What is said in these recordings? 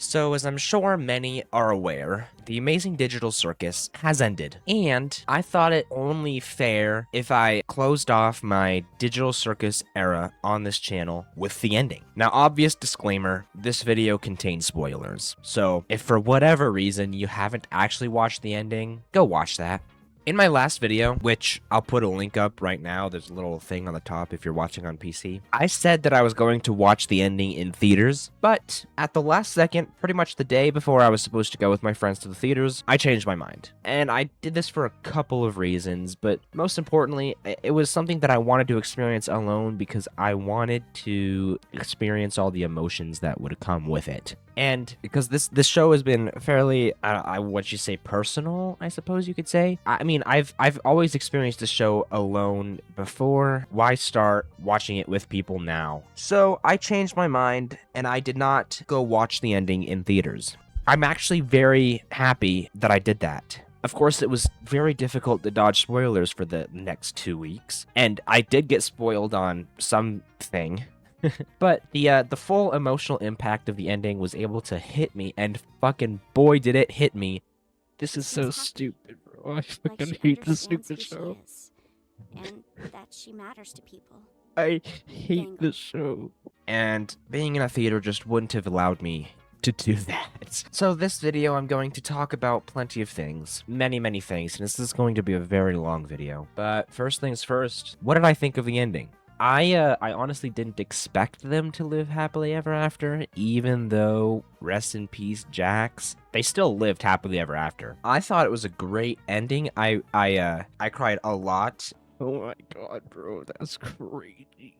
So, as I'm sure many are aware, the Amazing Digital Circus has ended, and I thought it only fair if I closed off my Digital Circus era on this channel with the ending. Now, obvious disclaimer, this video contains spoilers, so if for whatever reason you haven't actually watched the ending, go watch that. In my last video, which I'll put a link up right now, there's a little thing on the top if you're watching on PC, I said that I was going to watch the ending in theaters, but at the last second, pretty much the day before I was supposed to go with my friends to the theaters, I changed my mind. And I did this for a couple of reasons, but most importantly, it was something that I wanted to experience alone because I wanted to experience all the emotions that would come with it. And because this show has been fairly, what you say, personal, I suppose you could say. I mean, I've always experienced the show alone before. Why start watching it with people now? So I changed my mind, and I did not go watch the ending in theaters. I'm actually very happy that I did that. Of course, it was very difficult to dodge spoilers for the next 2 weeks, and I did get spoiled on something. But the full emotional impact of the ending was able to hit me, and fucking boy did it hit me. This is so stupid, bro. I fucking hate this stupid show. And that she matters to people. I hate this show. And being in a theater just wouldn't have allowed me to do that. So this video, I'm going to talk about plenty of things. Many things, and this is going to be a very long video. But first things first, what did I think of the ending? I honestly didn't expect them to live happily ever after, even though, rest in peace, Jax. They still lived happily ever after. I thought it was a great ending. I cried a lot. Oh my god, bro, that's crazy.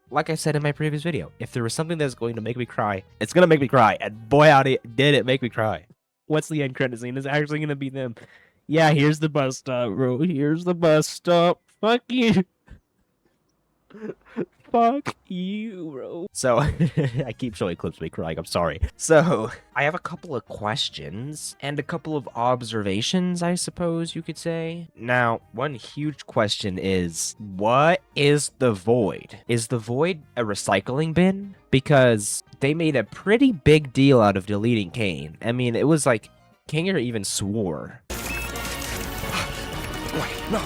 Like I said in my previous video, if there was something that's going to make me cry, it's gonna make me cry, and boy howdy, did it make me cry. What's the end credit scene? It's actually gonna be them. Yeah, here's the bus stop, bro. Here's the bus stop. Fuck you. Fuck you, bro. So, I keep showing clips of me crying, I'm sorry. So, I have a couple of questions and a couple of observations, I suppose you could say. Now, one huge question is, what is the Void? Is the Void a recycling bin? Because they made a pretty big deal out of deleting Kane. I mean, it was like, Kinger even swore. Wait, no,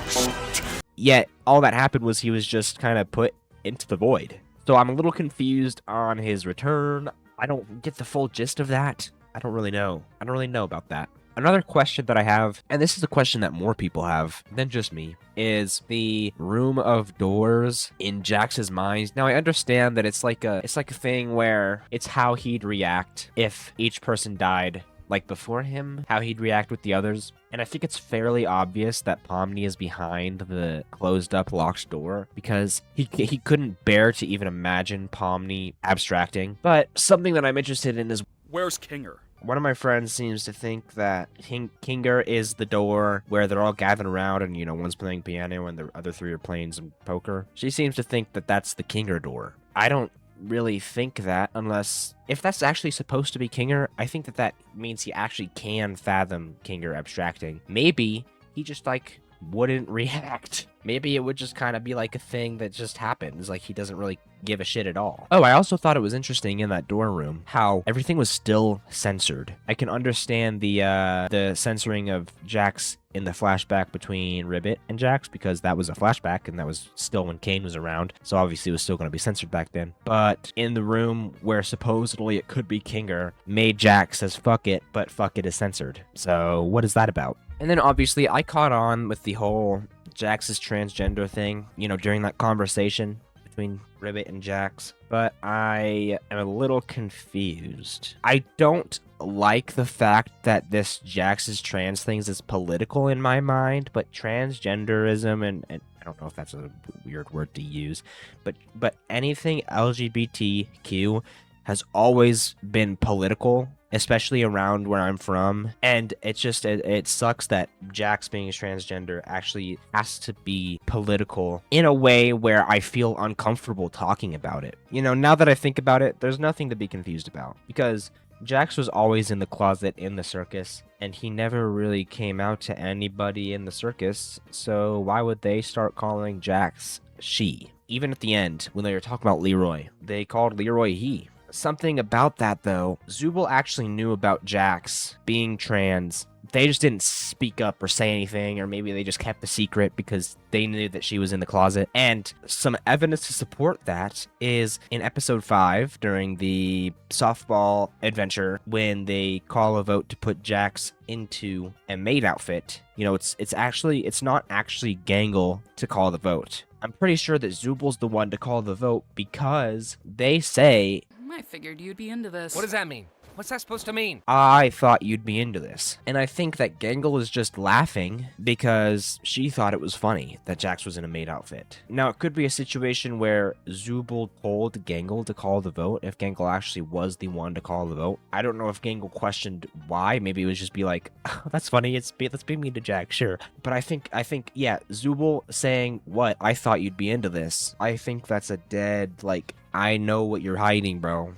yet, all that happened was he was just kind of put into the Void. So I'm a little confused on his return. I don't get the full gist of that. I don't really know. I don't really know about that. Another question that I have, and this is a question that more people have than just me, is the room of doors in Jax's mind. Now I understand that it's like a thing where it's how he'd react if each person died like before him, how he'd react with the others. And I think it's fairly obvious that Pomni is behind the closed up locked door because he couldn't bear to even imagine Pomni abstracting. But something that I'm interested in is, where's Kinger? One of my friends seems to think that Kinger is the door where they're all gathered around and, you know, one's playing piano and the other three are playing some poker. She seems to think that that's the Kinger door. I don't really think that, unless if that's actually supposed to be Kinger, I think that means he actually can fathom Kinger abstracting. Maybe he just like wouldn't react. Maybe it would just kind of be like a thing that just happens, like he doesn't really give a shit at all. Oh, I also thought it was interesting in that door room how everything was still censored. I can understand the censoring of Jax in the flashback between Ribbit and Jax because that was a flashback and that was still when Kane was around, so obviously it was still going to be censored back then. But in the room where supposedly it could be Kinger, made Jax says fuck it, but fuck it is censored. So what is that about? And then obviously I caught on with the whole Jax's transgender thing, you know, during that conversation between Ribbit and Jax, but I am a little confused. I don't like the fact that this Jax's trans things is political in my mind, but transgenderism and I don't know if that's a weird word to use, but anything LGBTQ has always been political, especially around where I'm from. And it's just, it sucks that Jax being transgender actually has to be political in a way where I feel uncomfortable talking about it. You know, now that I think about it, there's nothing to be confused about because Jax was always in the closet in the circus, and he never really came out to anybody in the circus, so why would they start calling Jax she? Even at the end, when they were talking about Leroy, they called Leroy he. something about that, though. Zubul actually knew about Jax being trans. They just didn't speak up or say anything, or maybe they just kept the secret because they knew that she was in the closet. And some evidence to support that is in episode 5 during the softball adventure when they call a vote to put Jax into a maid outfit. You know, it's not actually Gangle to call the vote. I'm pretty sure that Zubul's the one to call the vote because they say, I figured you'd be into this. What does that mean? What's that supposed to mean? I thought you'd be into this. And I think that Gangle is just laughing because she thought it was funny that Jax was in a maid outfit. Now, it could be a situation where Zubul told Gangle to call the vote if Gangle actually was the one to call the vote. I don't know if Gangle questioned why. Maybe it was just be like, oh, that's funny. Let's be mean to Jax, sure. But I think, yeah, Zubul saying, what? I thought you'd be into this. I think that's a dead, like, I know what you're hiding, bro.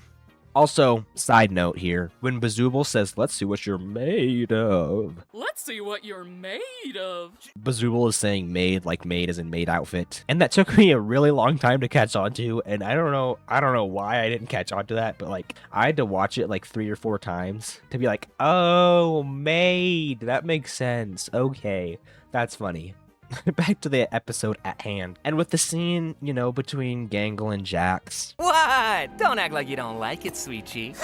Also, side note here, when Bazubul says, let's see what you're made of. Let's see what you're made of. Bazubul is saying maid, like maid as in maid outfit. And that took me a really long time to catch on to. And I don't know why I didn't catch on to that, but like I had to watch it like 3 or 4 times to be like, oh, maid, that makes sense. Okay, that's funny. Back to the episode at hand. And with the scene, you know, between Gangle and Jax. What? Don't act like you don't like it, sweet cheek.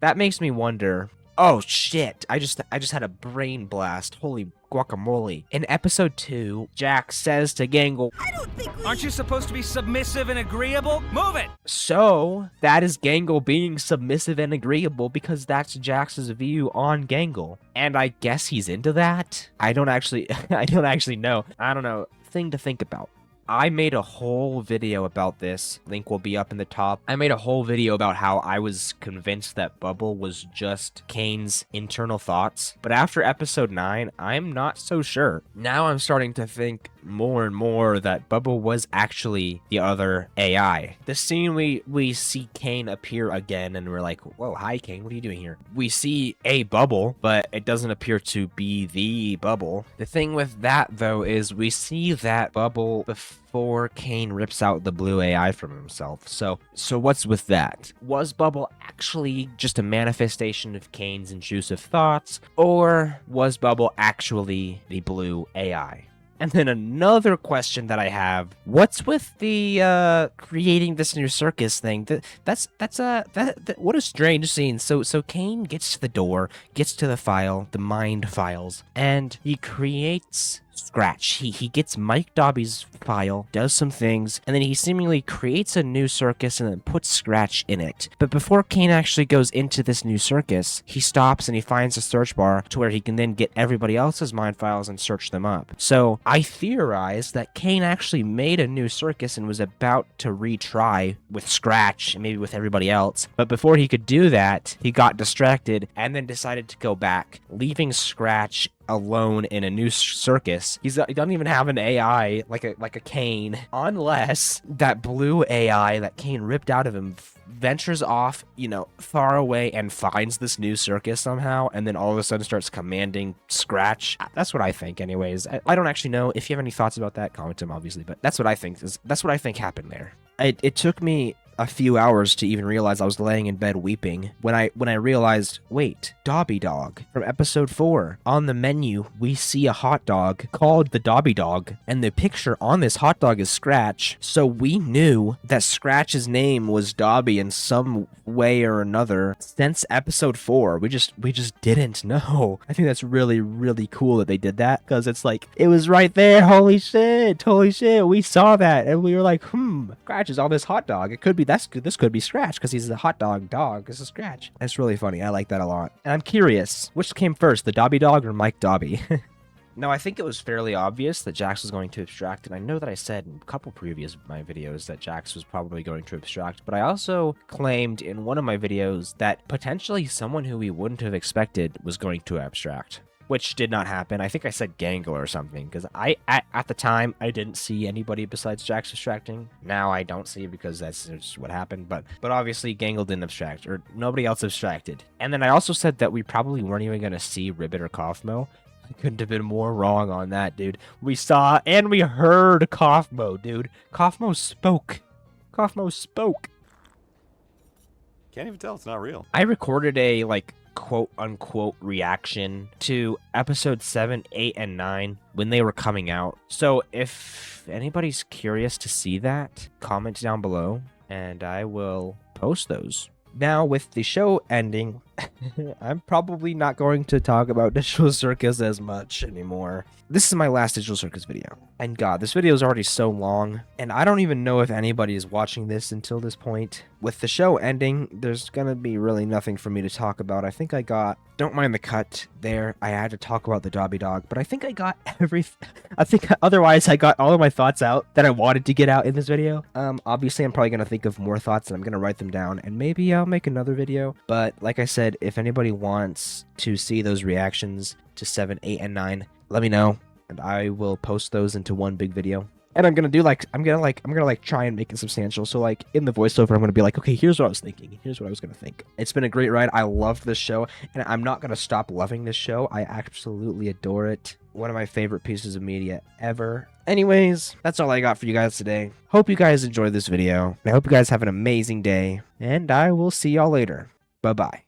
That makes me wonder. Oh shit, I just had a brain blast. Holy guacamole. In episode 2, Jax says to Gangle, I don't think Aren't you supposed to be submissive and agreeable? Move it! so that is Gangle being submissive and agreeable because that's Jax's view on Gangle. And I guess he's into that? I don't actually know. I don't know. Thing to think about. I made a whole video about this. Link will be up in the top. I made a whole video about how I was convinced that Bubble was just Kane's internal thoughts. But after episode 9, I'm not so sure. Now I'm starting to think more and more that Bubble was actually the other AI. The scene we see Kane appear again and we're like, whoa, hi Kane, what are you doing here? We see a Bubble, but it doesn't appear to be the Bubble. The thing with that though is we see that Bubble before Kane rips out the blue AI from himself. So what's with that? Was Bubble actually just a manifestation of Kane's intrusive thoughts, or was Bubble actually the blue AI? And then another question that I have, what's with the creating this new circus thing? What a strange scene. So Kane gets to the door, gets to the file, the mind files, and he creates Scratch. He gets Mike Dobby's file, does some things, and then he seemingly creates a new circus and then puts Scratch in it. But before Kane actually goes into this new circus, he stops and he finds a search bar to where he can then get everybody else's mind files and search them up. So I theorize that Kane actually made a new circus and was about to retry with Scratch and maybe with everybody else. But before he could do that, he got distracted and then decided to go back, leaving Scratch alone in a new circus. He doesn't even have an AI like a Kane, unless that blue AI that Kane ripped out of him ventures off, you know, far away and finds this new circus somehow, and then all of a sudden starts commanding Scratch. That's what I think, anyways. I don't actually know. If you have any thoughts about that, comment them, obviously. But that's what I think happened there. It took me a few hours to even realize I was laying in bed weeping when I realized, wait, Dobby Dog from episode 4. On the menu, we see a hot dog called the Dobby Dog, and the picture on this hot dog is Scratch. So we knew that Scratch's name was Dobby in some way or another since episode 4. We just didn't know. I think that's really, really cool that they did that, because it's like, it was right there. Holy shit, we saw that, and we were like, Scratch is on this hot dog. It could be this could be Scratch because he's a hot dog. This is Scratch. That's really funny. I like that a lot. And I'm curious, which came first, the Dobby Dog or Mike Dobby? No, I think it was fairly obvious that Jax was going to abstract, and I know that I said in a couple previous of my videos that Jax was probably going to abstract, but I also claimed in one of my videos that potentially someone who we wouldn't have expected was going to abstract, which did not happen. I think I said Gangle or something, because at the time, I didn't see anybody besides Jax abstracting. Now I don't see, because that's just what happened, but obviously Gangle didn't abstract, or nobody else abstracted. And then I also said that we probably weren't even going to see Ribbit or Kaufmo. I couldn't have been more wrong on that, dude. We saw and we heard Kaufmo, dude. Kaufmo spoke. Can't even tell it's not real. I recorded a like quote unquote reaction to episode 7, 8, and 9 when they were coming out. So if anybody's curious to see that, comment down below and I will post those. Now, with the show ending, I'm probably not going to talk about Digital Circus as much anymore. This is my last Digital Circus video. And God, this video is already so long, and I don't even know if anybody is watching this until this point. With the show ending, there's gonna be really nothing for me to talk about. I think I got, don't mind the cut there, I had to talk about the Dobby Dog, but I think I got otherwise I got all of my thoughts out that I wanted to get out in this video. Obviously I'm probably gonna think of more thoughts and I'm gonna write them down, and maybe I'll make another video. But like I said, if anybody wants to see those reactions to 7, 8, and 9, let me know, and I will post those into one big video. And I'm gonna do like I'm gonna try and make it substantial. So like in the voiceover, I'm gonna be like, okay, here's what I was thinking. Here's what I was gonna think. It's been a great ride. I loved this show, and I'm not gonna stop loving this show. I absolutely adore it. One of my favorite pieces of media ever. Anyways, that's all I got for you guys today. Hope you guys enjoyed this video. I hope you guys have an amazing day, and I will see y'all later. Bye bye.